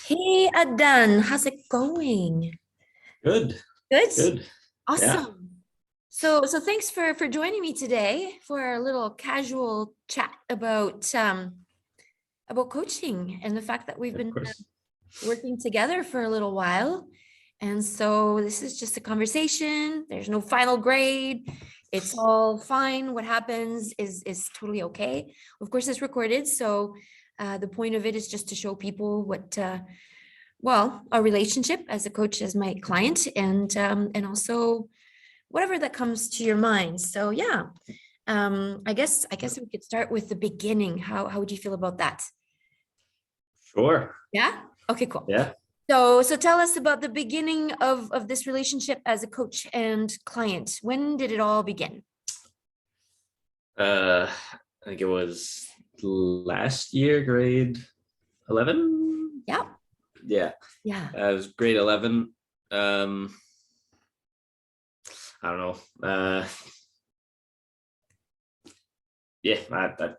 Hey Adan, how's it going? Good, Good. good. Yeah, Awesome. So thanks for joining me today for a little casual chat about coaching and the fact that we've of been course. working together for a little while. And so this is just a conversation. There's no final grade. It's all fine. What happens is totally okay. Of course, it's recorded, so the point of it is just to show people what well, a relationship as a coach, as my client, and also whatever that comes to your mind. So yeah, I guess we could start with the beginning. How would you feel about that? Sure. Yeah. Okay. Cool. Yeah. So tell us about the beginning of this relationship as a coach and client. When did it all begin? I think it was last year, grade 11. Yeah. Yeah, Yeah. it was grade 11. Um, I don't know. Yeah, I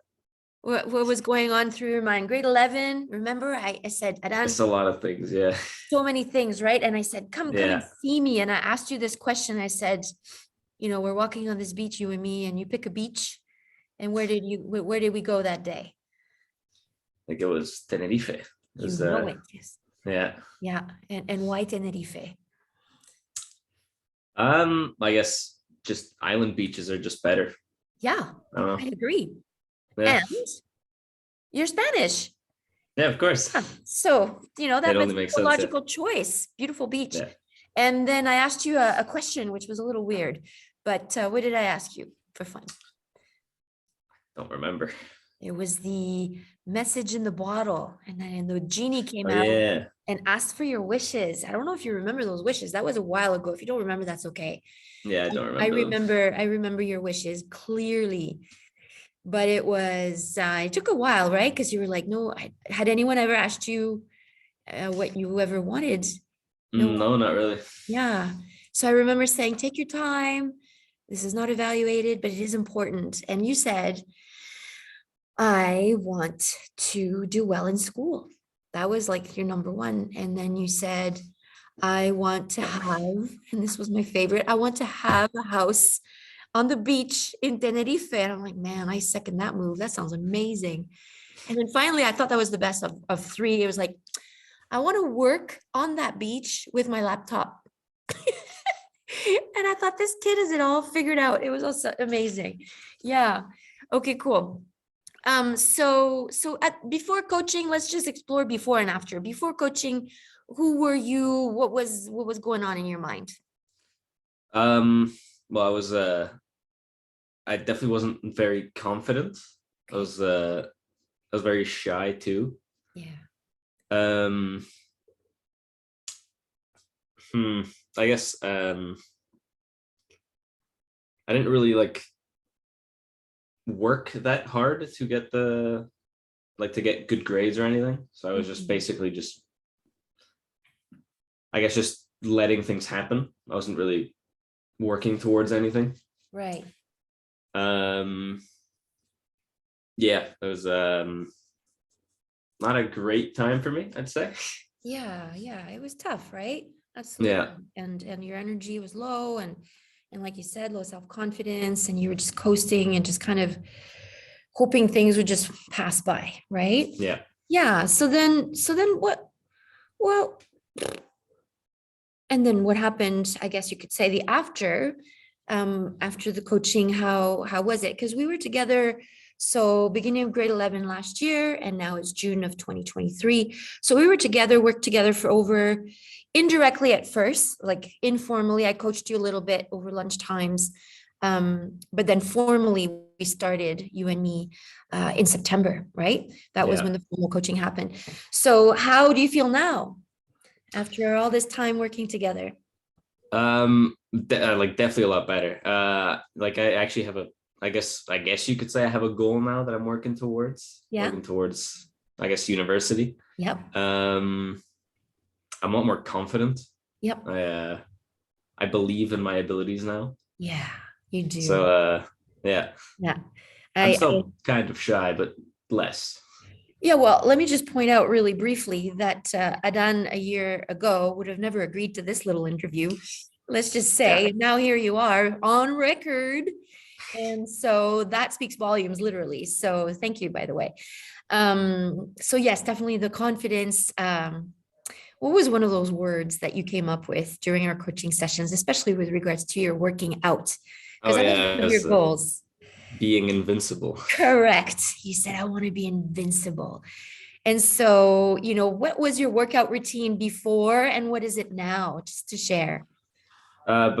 What was going on through your mind? Grade 11. Remember, I said, Adan, missed a lot of things. Yeah, so many things, right? And I said, come and yeah. see me. And I asked you this question. I said, we're walking on this beach, you and me, and you pick a beach. And where did we go that day? I think it was Tenerife. It You was know it. Yes. yeah. Yeah. And why Tenerife? I guess just island beaches are just better. Yeah, I don't I know. agree. Yeah, And you're Spanish. yeah. Of course, Huh. So, it that's only makes a sense. Yeah, logical choice. Beautiful beach. yeah. And then I asked you a question, which was a little weird, but what did I ask you for fun? Don't remember. It was the message in the bottle. And then the genie came Oh out yeah. and asked for your wishes. I don't know if you remember those wishes. That was a while ago. If you don't remember, that's okay. Yeah, I don't I remember them. remember, I remember your wishes clearly, but it took a while, right? Because you were like, no, had anyone ever asked you what you ever wanted? No. No, not really. Yeah. So I remember saying, take your time. This is not evaluated, but it is important. And you said, I want to do well in school. That was like your number one. And then you said, I want to have, and this was my favorite, I want to have a house on the beach in Tenerife. And I'm like, man, I second that move. That sounds amazing. And then finally, I thought that was the best of three. It was like, I want to work on that beach with my laptop. And I thought this kid has it all figured out. It was also amazing. Yeah. Okay, cool. So before coaching, let's just explore before and after. Before coaching, who were you? What was going on in your mind? Um, well, I definitely wasn't very confident. I Okay. was, I was very shy too. Yeah. Um, hmm, I guess, I didn't really like work that hard to get to get good grades or anything. So I was just Mhm. basically just, I guess, just letting things happen. I wasn't really working towards anything. Right. Um, yeah, it was not a great time for me, I'd say. Yeah, yeah. It was tough, right? Absolutely. Yeah, And your energy was low and like you said, low self-confidence, and you were just coasting and just kind of hoping things would just pass by, right? yeah. Yeah. So then what well, and then what happened, I guess you could say the after the coaching, how was it? Because we were together, so beginning of grade 11 last year, and now it's June of 2023. So we were together, worked together for over indirectly at first, like informally. I coached you a little bit over lunch times. But then formally we started, you and me, in September, right? That was Yeah. when the formal coaching happened. So how do you feel now after all this time working together? Like definitely a lot better. Like I actually have a, I guess you could say I have a goal now that I'm Yeah. working towards, I guess, university. Yep. Um, I'm a lot more confident. Yep. I, uh, I believe in my abilities now. Yeah, you So, do. yeah, Yeah. I'm I still kind of shy, but less. Yeah, well, let me just point out really briefly that Adan a year ago would have never agreed to this little interview. Let's just Yeah. say now here you are on record. And so that speaks volumes, literally. So thank you, by the way. So yes, definitely the confidence. What was one of those words that you came up with during our coaching sessions, especially with regards to your working out? Because Oh that was yeah, one it of your was goals. being invincible. Correct. You said, I want to be invincible. And so, what was your workout routine before and what is it now? Just to share.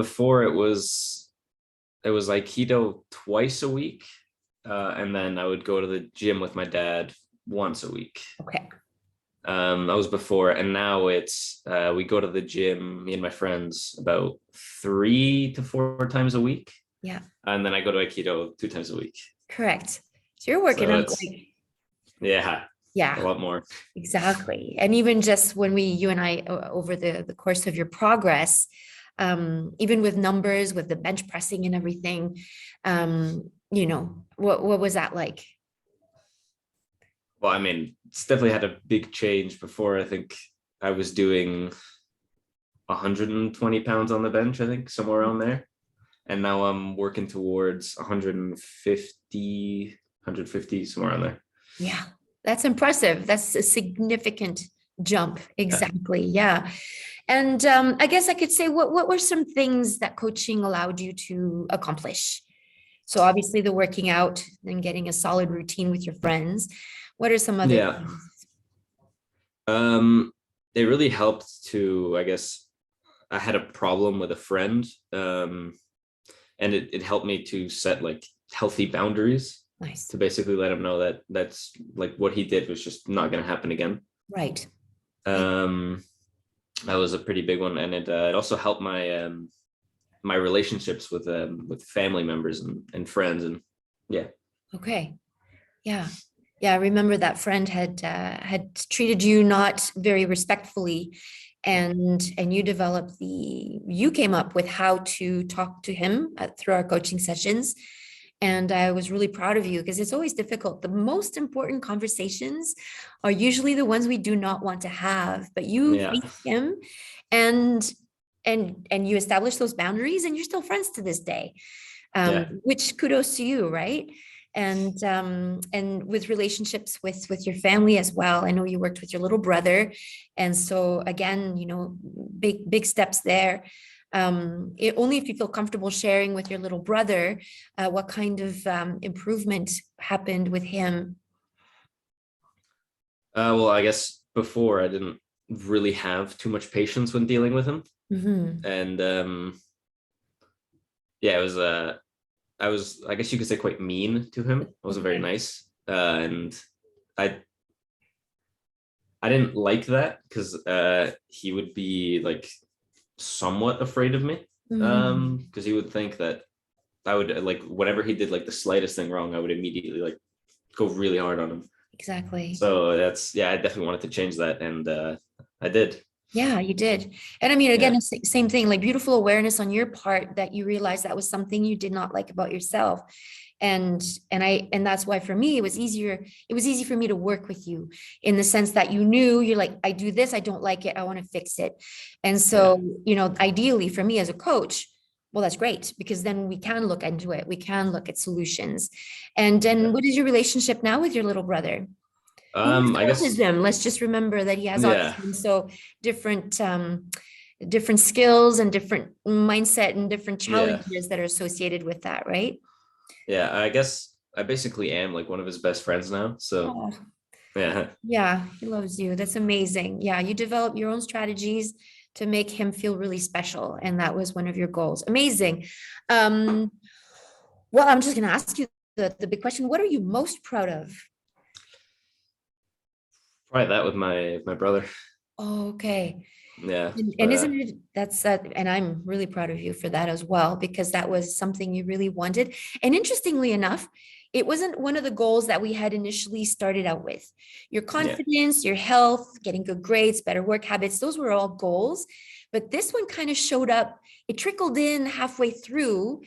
Before it was aikido twice a week, and then I would go to the gym with my dad once a week. Okay. That was before, and now it's we go to the gym, me and my friends, about 3 to 4 times a week, Yeah, and then I go to aikido 2 times a week. correct. So you're working So out it's like, yeah, a yeah, lot more. exactly. And even just when you and I, over the course of your progress, even with numbers, with the bench pressing and everything, what was that like? Well, I mean, it's definitely had a big change. Before, I think I was doing 120 pounds on the bench, I think somewhere around there. And now I'm working towards 150, somewhere around there. Yeah, that's impressive. That's a significant jump. Yeah. Exactly. Yeah. And I guess I could say, what were some things that coaching allowed you to accomplish? So obviously the working out and getting a solid routine with your friends. What are some other Yeah. things? Um, it really helped to, I guess, I had a problem with a friend. And it helped me to set like healthy boundaries Nice. to basically let him know that that's like what he did was just not going to happen again. Right. Yeah. Um, that was a pretty big one, and it also helped my relationships with family members and friends, and yeah. Okay. Yeah. Yeah. I remember that friend had treated you not very respectfully, and you came up with how to talk to him through our coaching sessions. And I was really proud of you because it's always difficult. The most important conversations are usually the ones we do not want to have, but you Yeah. faced him and and you established those boundaries and you're still friends to this day. Yeah. Which kudos to you, right? And with relationships with your family as well. I know you worked with your little brother, and so again, big steps there. Only if you feel comfortable sharing with your little brother, what kind of improvement happened with him. Well, I guess before I didn't really have too much patience when dealing with him, Mhm. and yeah, it was I was, I guess you could say, quite mean to him. I wasn't very Okay. nice, and I I didn't like that because he would be like somewhat afraid of me, Mhm. because he would think that I would like whenever he did like the slightest thing wrong, I would immediately like go really hard on him. Exactly. So that's, yeah, I definitely wanted to change that, and I did. Yeah, you did. And I mean, again, Yeah. it's the same thing, like beautiful awareness on your part that you realized that was something you did not like about yourself. And and that's why for me it was easy for me to work with you in the sense that you're like, I do this, I don't like it, I want to fix it. And Yeah. so, ideally for me as a coach, well, that's great because then we can look into it, we can look at solutions. And then Yeah. what is your relationship now with your little brother? Who has I guess, autism? Let's just remember that he has yeah. autism. So different different skills and different mindset and different Yeah. challenges that are associated with that, right? Yeah. I guess I basically am like one of his best friends now. So Oh, yeah. yeah, he loves you. That's amazing. Yeah, you develop your own strategies to make him feel really special, and that was one of your goals. Amazing. Um, well, I'm just going to ask you the big question. What are you most proud of? Try that with my brother. Okay. Yeah. And But isn't it that's that, and I'm really proud of you for that as well, because that was something you really wanted. And interestingly enough, it wasn't one of the goals that we had initially started out with. Your yeah. confidence, your health, getting good grades, better work habits, those were all goals. But this one kind of showed up, it trickled in halfway through.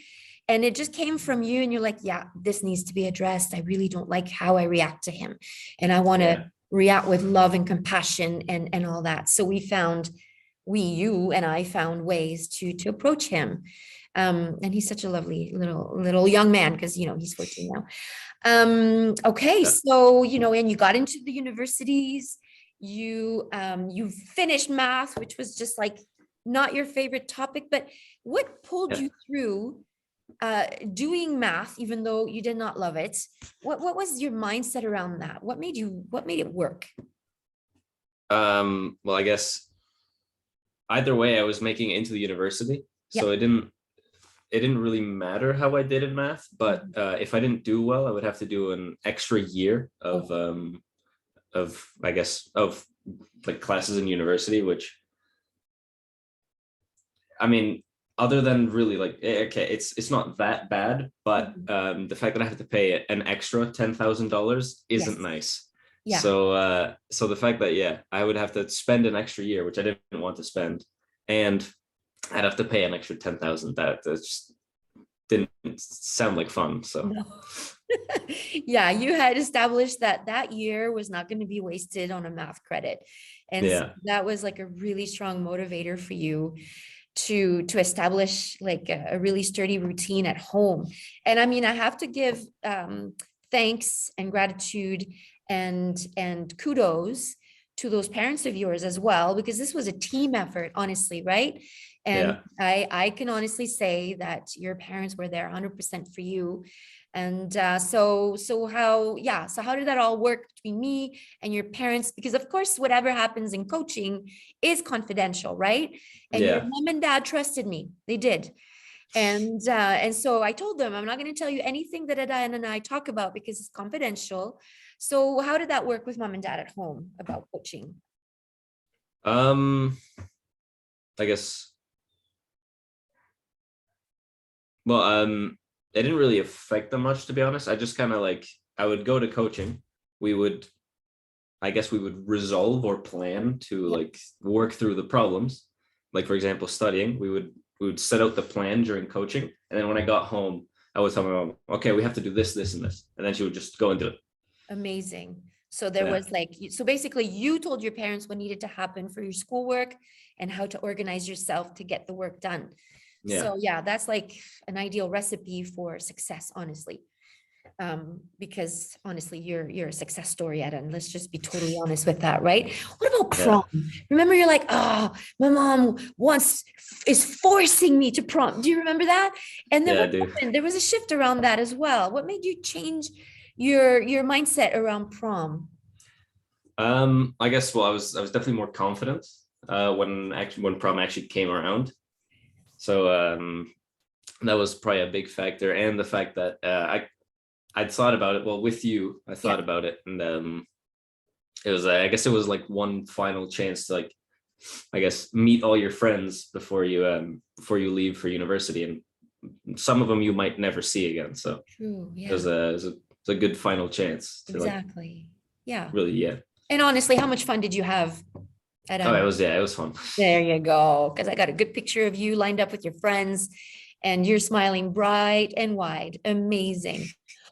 And it just came from you, and you're like, yeah, this needs to be addressed. I really don't like how I react to him, and I want to Yeah. react with love and compassion and all that. So you and I found ways to approach him. And he's such a lovely little young man, because he's 14 now. Okay, Yeah. so and you got into the universities. You finished math, which was just like not your favorite topic, but what pulled Yeah. you through doing math, even though you did not love it? What was your mindset around that? What made it work? Well, I guess either way, I was making it into the university, Yeah. so it didn't really matter how I did in math. But if I didn't do well, I would have to do an extra year of I guess of like classes in university, which I mean, other than really like okay, it's not that bad, but the fact that I have to pay an extra $10,000 Yes. isn't nice. Yeah. So the fact that I would have to spend an extra year, which I didn't want to spend, and I'd have to pay an extra 10,000. That just didn't sound like fun. So No. Yeah, you had established that that year was not going to be wasted on a math credit. And so yeah, that was like a really strong motivator for you to establish like a really sturdy routine at home. And I mean, I have to give thanks and gratitude and kudos to those parents of yours as well, because this was a team effort, honestly, right? And yeah, I can honestly say that your parents were there 100% for you. And so how did that all work between me and your parents? Because of course, whatever happens in coaching is confidential, right? And your yeah. mom and dad trusted me. They did. And so I told them, I'm not going to tell you anything that Adan and I talk about because it's confidential. So how did that work with mom and dad at home about coaching? Um, I guess. Well, it didn't really affect them much, to be honest. I just kind of like I would go to coaching. We would, I guess, we would resolve or plan to Yep. like work through the problems. Like for example, studying, we would set out the plan during coaching, and then when I got home, I would tell my mom, okay, we have to do this, this, and this, and then she would just go and do it. Amazing. So there Yeah, was like, so basically you told your parents what needed to happen for your schoolwork and how to organize yourself to get the work done. yeah, So yeah, that's like an ideal recipe for success, honestly. Because honestly, you're a success story, Ed, and let's just be totally honest with that, right? What about yeah, prom? Remember, you're like, oh, my mom is forcing me to prom. Do you remember that? And then yeah, I what do. happened? There was a shift around that as well. What made you change your mindset around prom? I guess well, I was definitely more confident when prom actually came around. So that was probably a big factor, and the fact that I'd thought about it. Well, with you, I Yeah, thought about it, and it was I guess it was like one final chance to like I guess meet all your friends before you leave for university, and some of them you might never see again. So true. it was Yeah, a good final chance to like exactly. Yeah. really And honestly, how much fun did you have at Oh, it was fun. There you go. Because I got a good picture of you lined up with your friends and you're smiling bright and wide. Amazing.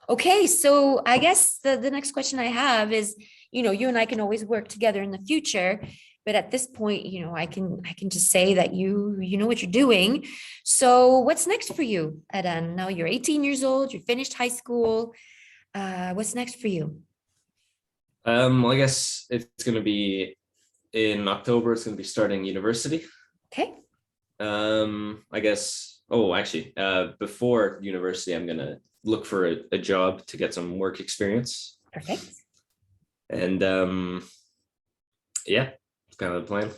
Okay, so I guess the next question I have is, you and I can always work together in the future, but at this point, I can just say that you know what you're doing. So what's next for you, Adan? Now you're 18 years old, you finished high school. What's next for you? Well, I guess it's gonna be in October. It's gonna be starting university. Okay, I guess. Oh, actually, before university, I'm gonna look for a job to get some work experience, perfect. and yeah, it's kind of the plan.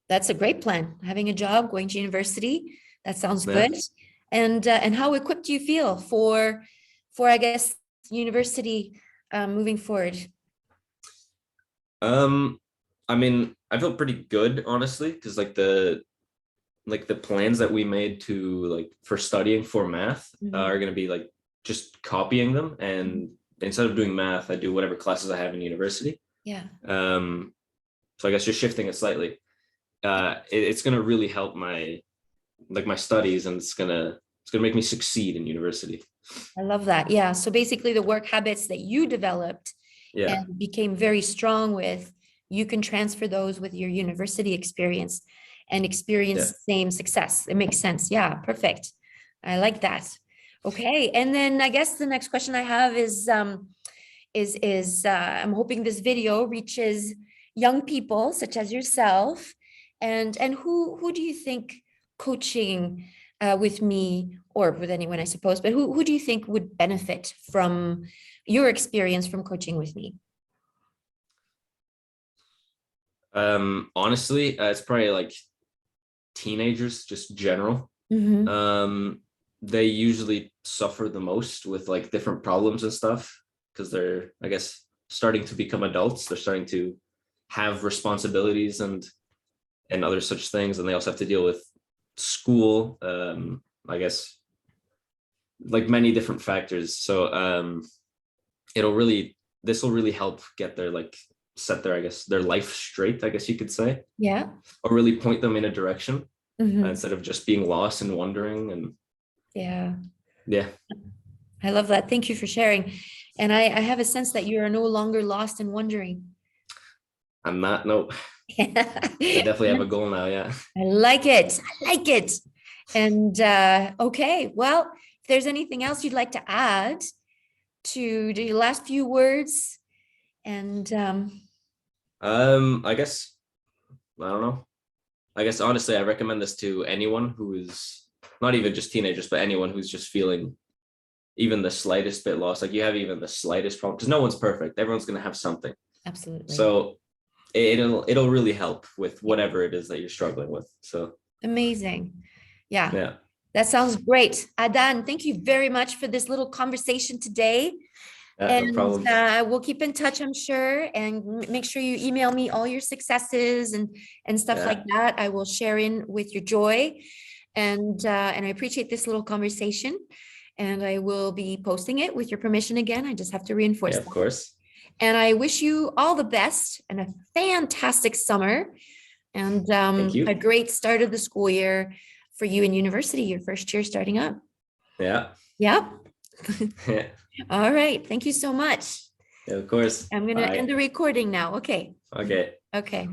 That's a great plan. Having a job, going to university, that sounds Yeah. good. And how equipped do you feel for I guess university moving forward? Um, I mean, I feel pretty good, honestly, because like the plans that we made to like for studying for math Mhm. are gonna be like just copying them, Mhm. and instead of doing math, I do whatever classes I have in university. Yeah. Um, so I guess just shifting it slightly. It's gonna really help my studies, and it's gonna it's going to make me succeed in university. I love that. Yeah. So basically the work habits that you developed Yeah. and became very strong with, you can transfer those with your university experience and experience Yeah. same success. It makes sense. Yeah, perfect. I like that. Okay. And then I guess the next question I have is I'm hoping this video reaches young people such as yourself, and who do you think coaching with me or with anyone, I suppose, but who do you think would benefit from your experience from coaching with me? Honestly, it's probably like teenagers, just general. Mhm. They usually suffer the most with like different problems and stuff because they're, I guess, starting to become adults. They're starting to have responsibilities and other such things, and they also have to deal with school. I guess like many different factors. So it'll really this will really help get their like set their, I guess, their life straight, I guess you could say, Yeah. or really point them in a direction Mhm. instead of just being lost and wondering. And Yeah. yeah, I love that. Thank you for sharing. And I have a sense that you are no longer lost and wondering. I'm not. No, I definitely have a goal now. Yeah. I like it. I like it. And okay, well, if there's anything else you'd like to add to the last few words, and I guess I don't know. I guess honestly, I recommend this to anyone who is not even just teenagers, but anyone who's just feeling even the slightest bit lost. Like you have even the slightest problem, because no one's perfect. Everyone's gonna have something. absolutely. So it'll really help with whatever it is that you're struggling with. So Amazing. Yeah, yeah, that sounds great. Adan, thank you very much for this little conversation today. no And problem. we'll keep in touch, I'm sure, and make sure you email me all your successes and stuff like Yeah, that. I will share in with your joy, and I appreciate this little conversation. And I will be posting it with your permission again. I just have to reinforce yeah, that. of course. And I wish you all the best and a fantastic summer and Thank a you. great start of the school year for you in university, your first year starting up. Yeah, Yep. yeah, All right. Thank you so much. of course. I'm going to end Bye. the recording now. Okay. Okay. Okay.